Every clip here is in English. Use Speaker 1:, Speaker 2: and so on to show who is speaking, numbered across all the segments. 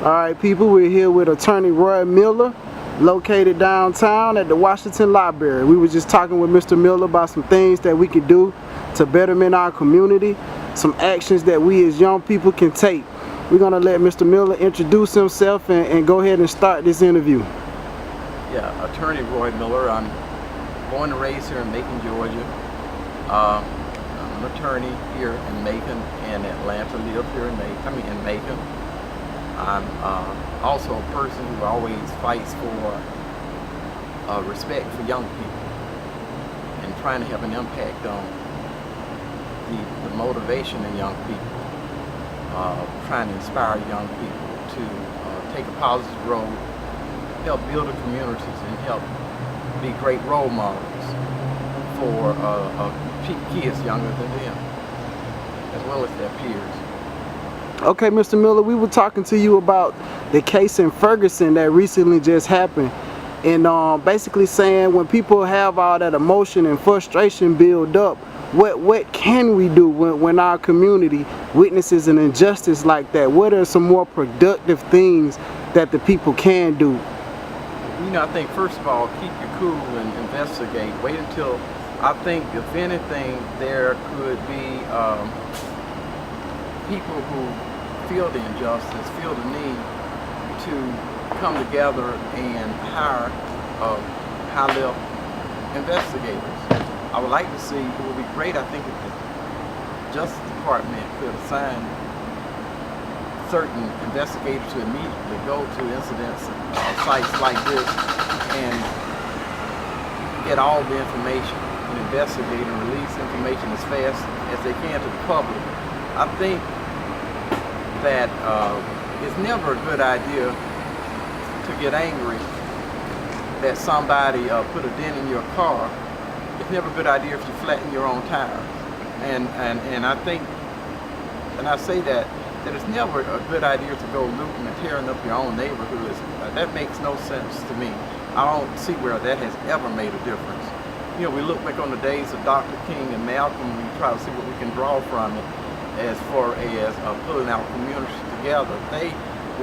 Speaker 1: All right, people, we're here with Attorney Roy Miller, located downtown at the Washington Library. We were just talking with Mr. Miller about some things that we can do to betterment our community, some actions that we as young people can take. We're going to let Mr. Miller introduce himself and go ahead and start this interview.
Speaker 2: Yeah, Attorney Roy Miller. I'm born and raised here in Macon, Georgia. I'm an attorney here in Macon and Atlanta. Live here in Macon. I'm also a person who always fights for respect for young people and trying to have an impact on the motivation in young people, trying to inspire young people to take a positive role, help build the communities, and help be great role models for kids younger than them, as well as their peers.
Speaker 1: Okay, Mr. Miller, we were talking to you about the case in Ferguson that recently just happened, and basically saying when people have all that emotion and frustration build up, what can we do when our community witnesses an injustice like that? What are some more productive things that the people can do?
Speaker 2: You know, I think first of all, keep your cool and investigate. Wait until, I think if anything, there could be people who feel the injustice, feel the need to come together and hire high-level investigators. I would like to see, it would be great, I think, if the Justice Department could assign certain investigators to immediately go to incidents, sites like this, and get all the information and investigate and release information as fast as they can to the public. I think that it's never a good idea to get angry that somebody put a dent in your car. It's never a good idea if you flatten your own tires. And I think, and I say that it's never a good idea to go looting and tearing up your own neighborhoods. That makes no sense to me. I don't see where that has ever made a difference. You know, we look back on the days of Dr. King and Malcolm, we try to see what we can draw from it as far as pulling our communities together. They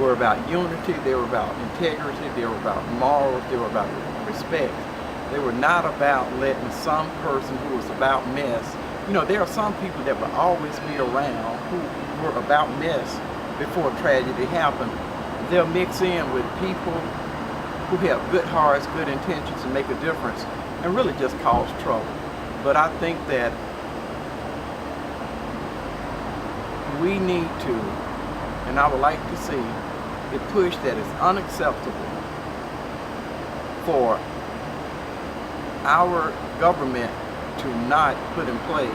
Speaker 2: were about unity, they were about integrity, they were about morals, they were about respect. They were not about letting some person who was about mess. You know, there are some people that will always be around who were about mess before tragedy happened. They'll mix in with people who have good hearts, good intentions, and make a difference, and really just cause trouble. But I think that we need to, and I would like to see it pushed that it's unacceptable for our government to not put in place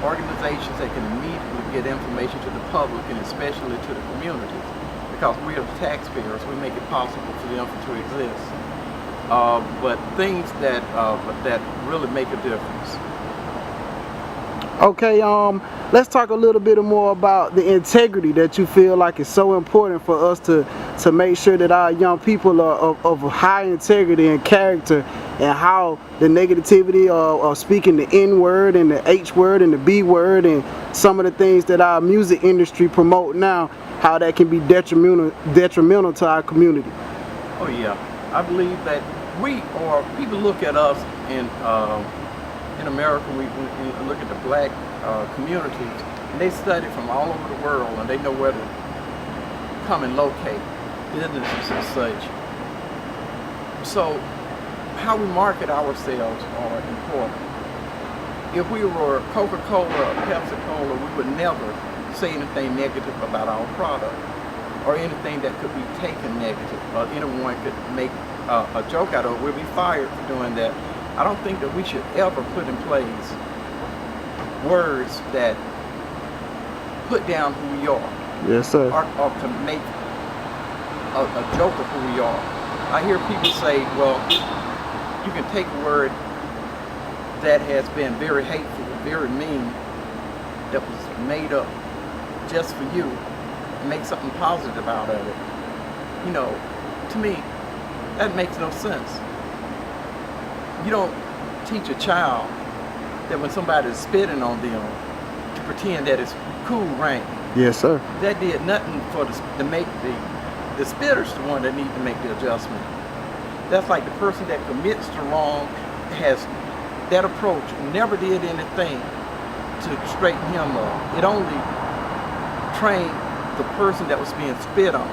Speaker 2: organizations that can immediately get information to the public and especially to the communities, because we are the taxpayers. We make it possible for them to exist. But things that really make a difference.
Speaker 1: Okay, let's talk a little bit more about the integrity that you feel like is so important for us to make sure that our young people are of high integrity and character, and how the negativity of speaking the N word and the H word and the B word and some of the things that our music industry promote now, how that can be detrimental to our community.
Speaker 2: Oh yeah, I believe that people look at us in America, we look at the black communities, and they study from all over the world, and they know where to come and locate businesses and such. So how we market ourselves are important. If we were Coca-Cola or Pepsi-Cola, we would never say anything negative about our product or anything that could be taken negative, or anyone could make a joke out of it. We'll be fired for doing that. I don't think that we should ever put in place words that put down who we are.
Speaker 1: Yes, sir.
Speaker 2: Or to make a joke of who we are. I hear people say, well, you can take a word that has been very hateful, very mean, that was made up just for you, and make something positive out of it. You know, to me, that makes no sense. You don't teach a child that when somebody is spitting on them to pretend that it's cool rain.
Speaker 1: Yes, sir.
Speaker 2: That did nothing for to make the spitters the one that need to make the adjustment. That's like the person that commits the wrong has that approach, never did anything to straighten him up. It only trained the person that was being spit on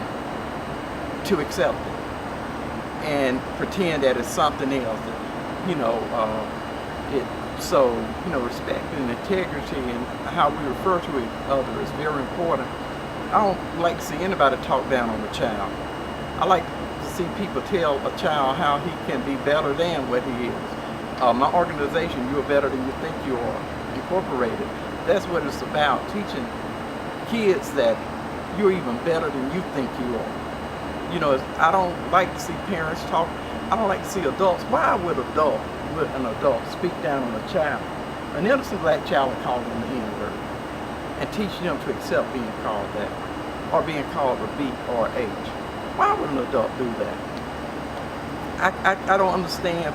Speaker 2: to accept it and pretend that it's something else. So respect and integrity and how we refer to each other is very important. I don't like to see anybody talk down on a child. I like to see people tell a child how he can be better than what he is. My organization, You Are Better Than You Think You Are, Incorporated, that's what it's about, teaching kids that you're even better than you think you are. I don't like to see parents talk, I don't like to see adults. Why would an adult speak down on a child? An innocent black child and call them the N-word and teach them to accept being called that or being called a B or a H. Why would an adult do that? I don't understand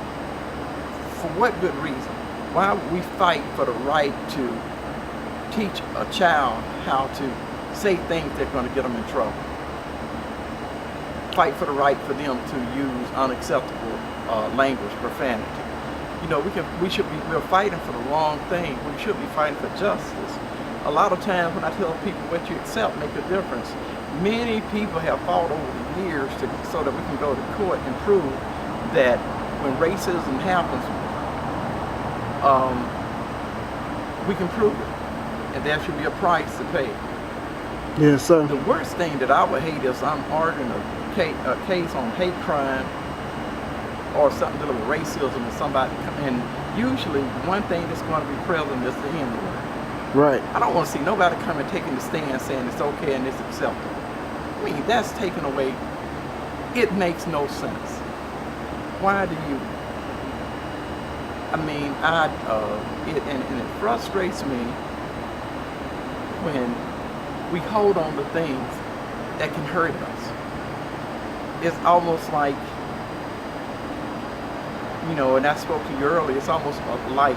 Speaker 2: for what good reason. Why would we fight for the right to teach a child how to say things that are going to get them in trouble? Fight for the right for them to use unacceptable language, profanity. We're fighting for the wrong thing. We should be fighting for justice. A lot of times when I tell people what you accept make a difference, many people have fought over the years so that we can go to court and prove that when racism happens, we can prove it, and there should be a price to pay.
Speaker 1: Yes, sir.
Speaker 2: The worst thing that I would hate is I'm arguing a case on hate crime or something dealing with racism and somebody, and usually one thing that's going to be present is the N-word.
Speaker 1: Right.
Speaker 2: I don't want to see nobody coming taking the stand saying it's okay and it's acceptable. I mean, that's taken away. It makes no sense. Why do you? I mean, it frustrates me when we hold on to things that can hurt us. It's almost like, and I spoke to you earlier, it's almost like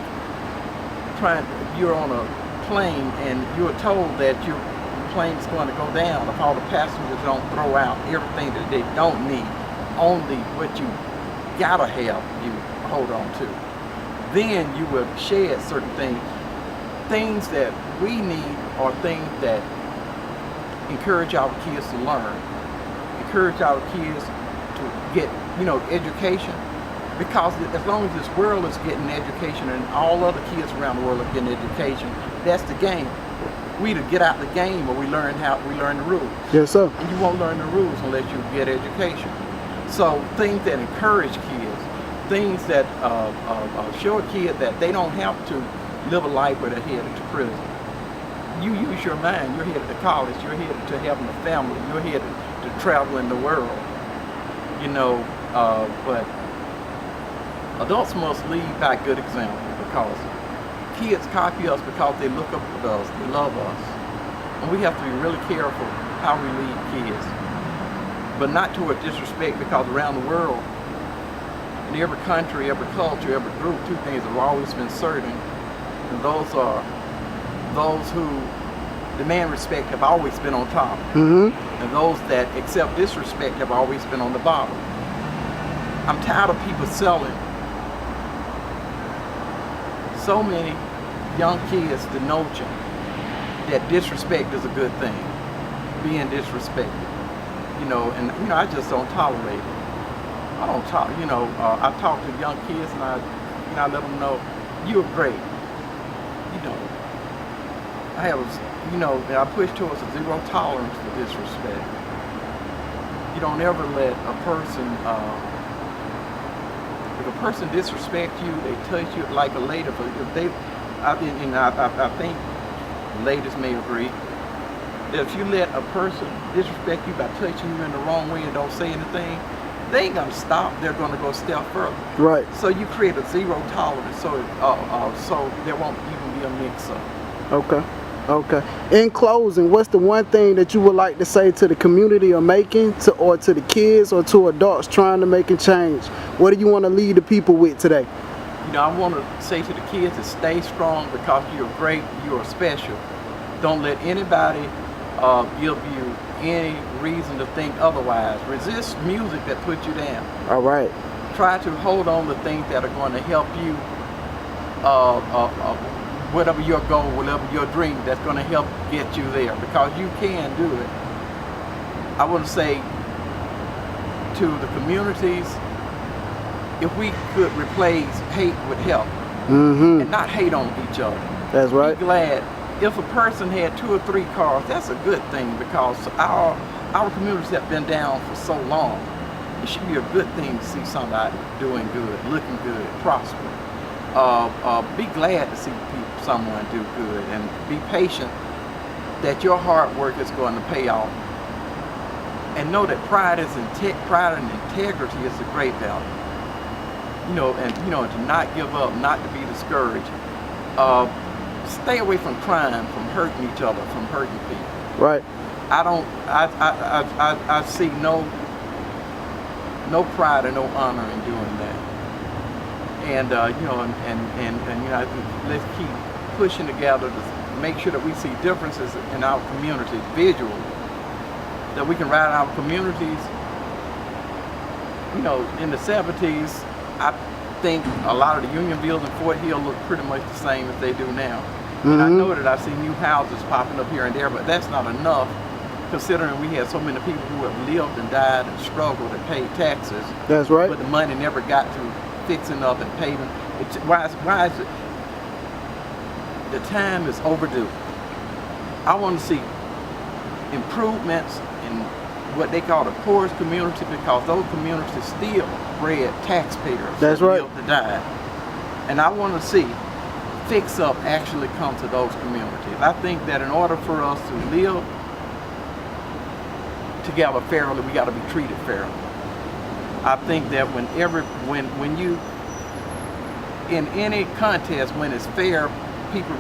Speaker 2: you're on a plane and you're told that your plane's going to go down if all the passengers don't throw out everything that they don't need, only what you gotta have you hold on to. Then you will shed certain things that we need are things that encourage our kids to learn, encourage our kids to get, education. Because as long as this world is getting education and all other kids around the world are getting education, that's the game. We either get out the game or we learn the rules.
Speaker 1: Yes, sir.
Speaker 2: And you won't learn the rules unless you get education. So things that encourage kids, things that show a kid that they don't have to live a life where they're headed to prison. You use your mind. You're headed to college. You're headed to having a family. You're headed to traveling the world. But adults must lead by good example, because kids copy us because they look up at us, they love us. And we have to be really careful how we lead kids. But not to a disrespect, because around the world, in every country, every culture, every group, two things have always been certain. And those are those who demand respect have always been on top.
Speaker 1: Mm-hmm.
Speaker 2: And those that accept disrespect have always been on the bottom. I'm tired of people selling so many young kids the notion that disrespect is a good thing, being disrespected, and I just don't tolerate it. I don't talk, I talk to young kids and I let them know you're great. I push towards a zero tolerance for disrespect. You don't ever let a person. If a person disrespects you, they touch you like a lady. I think ladies may agree that if you let a person disrespect you by touching you in the wrong way and don't say anything, they ain't gonna stop. They're gonna go a step further.
Speaker 1: Right.
Speaker 2: So you create a zero tolerance, so there won't even be a mix-up.
Speaker 1: Okay. In closing, what's the one thing that you would like to say to the community or to the kids or to adults trying to make a change? What do you want to leave the people with today?
Speaker 2: I want to say to the kids to stay strong, because you're great, you're special. Don't let anybody give you any reason to think otherwise. Resist music that puts you down.
Speaker 1: All right.
Speaker 2: Try to hold on to things that are going to help you, whatever your goal, whatever your dream, that's going to help get you there, because you can do it. I want to say to the communities, if we could replace hate with help, and not hate on each other.
Speaker 1: That's right.
Speaker 2: Be glad. If a person had 2 or 3 cars, that's a good thing, because our communities have been down for so long. It should be a good thing to see somebody doing good, looking good, prospering. Be glad to see someone do good, and be patient that your hard work is going to pay off. And know that pride and integrity is a great value. And to not give up, not to be discouraged. Stay away from crime, from hurting each other, from hurting people.
Speaker 1: Right.
Speaker 2: I see no pride or no honor in doing that. And I think let's keep pushing together to make sure that we see differences in our communities visually, that we can ride in our communities. In the 70s, I think a lot of the Unionvilles in Fort Hill look pretty much the same as they do now. And I know that I see new houses popping up here and there, but that's not enough, considering we had so many people who have lived and died and struggled and paid taxes.
Speaker 1: That's right.
Speaker 2: But the money never got to fixing up and paving. Why is it? The time is overdue. I want to see improvements in what they call the poorest community, because those communities still bred taxpayers.
Speaker 1: That's right.
Speaker 2: Lived to die. And I want to see fix up actually come to those communities. I think that in order for us to live together fairly, we got to be treated fairly. I think that when you in any contest, when it's fair, people